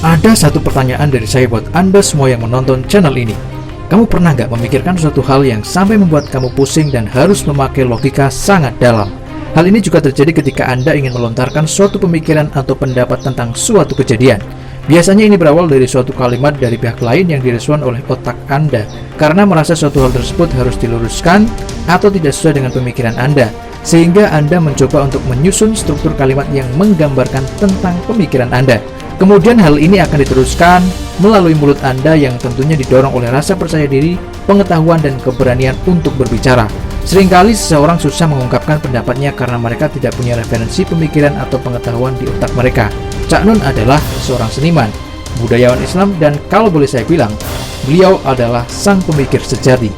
Ada satu pertanyaan dari saya buat Anda semua yang menonton channel ini. Kamu pernah nggak memikirkan suatu hal yang sampai membuat kamu pusing dan harus memakai logika sangat dalam? Hal ini juga terjadi ketika Anda ingin melontarkan suatu pemikiran atau pendapat tentang suatu kejadian. Biasanya ini berawal dari suatu kalimat dari pihak lain yang direspon oleh otak Anda karena merasa suatu hal tersebut harus diluruskan atau tidak sesuai dengan pemikiran Anda, sehingga Anda mencoba untuk menyusun struktur kalimat yang menggambarkan tentang pemikiran Anda. Kemudian hal ini akan diteruskan melalui mulut Anda yang tentunya didorong oleh rasa percaya diri, pengetahuan, dan keberanian untuk berbicara. Seringkali seseorang susah mengungkapkan pendapatnya karena mereka tidak punya referensi pemikiran atau pengetahuan di otak mereka. Cak Nun adalah seorang seniman, budayawan Islam, dan kalau boleh saya bilang, beliau adalah sang pemikir sejati.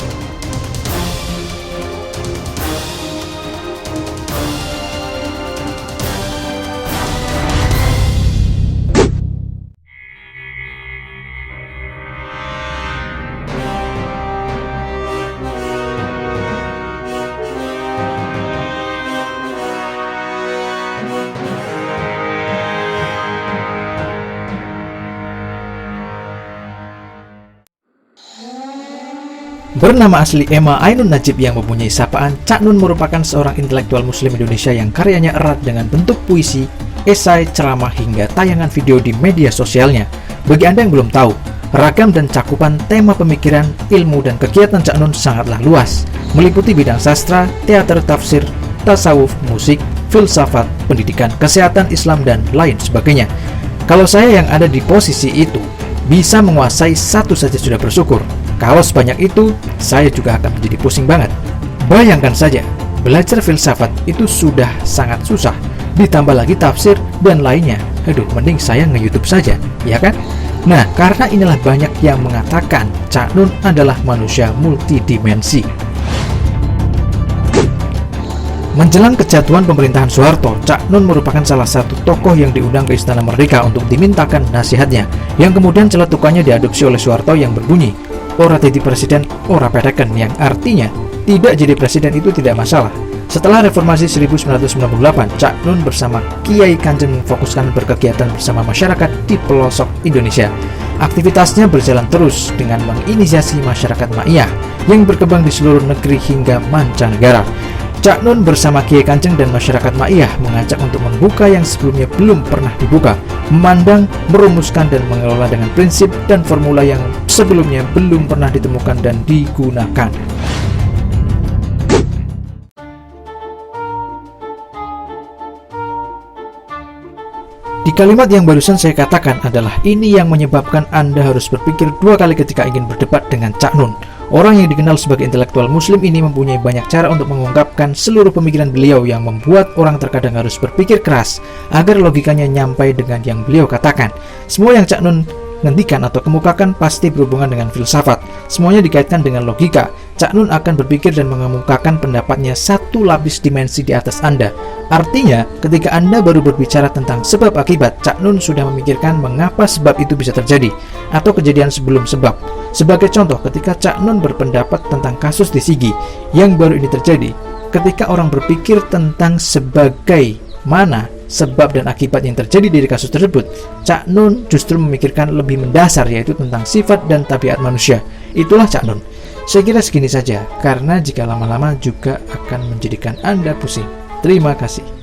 Bernama asli Emma Ainun Najib yang mempunyai sapaan Cak Nun merupakan seorang intelektual muslim Indonesia yang karyanya erat dengan bentuk puisi, esai, ceramah, hingga tayangan video di media sosialnya. Bagi Anda yang belum tahu, ragam dan cakupan tema pemikiran, ilmu, dan kegiatan Cak Nun sangatlah luas, meliputi bidang sastra, teater, tafsir, tasawuf, musik, filsafat, pendidikan, kesehatan, Islam, dan lain sebagainya. Kalau saya yang ada di posisi itu, bisa menguasai satu saja sudah bersyukur. Kalau sebanyak itu, saya juga akan menjadi pusing banget. Bayangkan saja, belajar filsafat itu sudah sangat susah, ditambah lagi tafsir dan lainnya. Aduh, mending saya nge-YouTube saja, ya kan? Nah, karena inilah banyak yang mengatakan Cak Nun adalah manusia multidimensi. Menjelang kejatuhan pemerintahan Soeharto, Cak Nun merupakan salah satu tokoh yang diundang ke Istana Merdeka untuk dimintakan nasihatnya, yang kemudian celetukannya diadopsi oleh Soeharto yang berbunyi, "Ora jadi presiden, ora pedeken," yang artinya tidak jadi presiden itu tidak masalah. Setelah reformasi 1998, Cak Nun bersama Kiai Kanjeng memfokuskan berkegiatan bersama masyarakat di pelosok Indonesia. Aktivitasnya berjalan terus dengan menginisiasi masyarakat Ma'iyah yang berkembang di seluruh negeri hingga mancanegara. Cak Nun bersama Kiai Kanjeng dan masyarakat Ma'iyah mengajak untuk membuka yang sebelumnya belum pernah dibuka, memandang, merumuskan, dan mengelola dengan prinsip dan formula yang sebelumnya belum pernah ditemukan dan digunakan. Di kalimat yang barusan saya katakan adalah ini yang menyebabkan Anda harus berpikir dua kali ketika ingin berdebat dengan Cak Nun. Orang yang dikenal sebagai intelektual muslim ini mempunyai banyak cara untuk mengungkapkan seluruh pemikiran beliau yang membuat orang terkadang harus berpikir keras agar logikanya nyampai dengan yang beliau katakan. Semua yang Cak Nun ngendikan atau kemukakan pasti berhubungan dengan filsafat. Semuanya dikaitkan dengan logika. Cak Nun akan berpikir dan mengemukakan pendapatnya satu lapis dimensi di atas Anda. Artinya, ketika Anda baru berbicara tentang sebab akibat, Cak Nun sudah memikirkan mengapa sebab itu bisa terjadi, atau kejadian sebelum sebab. Sebagai contoh, ketika Cak Nun berpendapat tentang kasus di Sigi yang baru ini terjadi, ketika orang berpikir tentang sebagai mana sebab dan akibat yang terjadi dari kasus tersebut, Cak Nun justru memikirkan lebih mendasar, yaitu tentang sifat dan tabiat manusia. Itulah Cak Nun. Saya kira segini saja, karena jika lama-lama juga akan menjadikan Anda pusing. Terima kasih.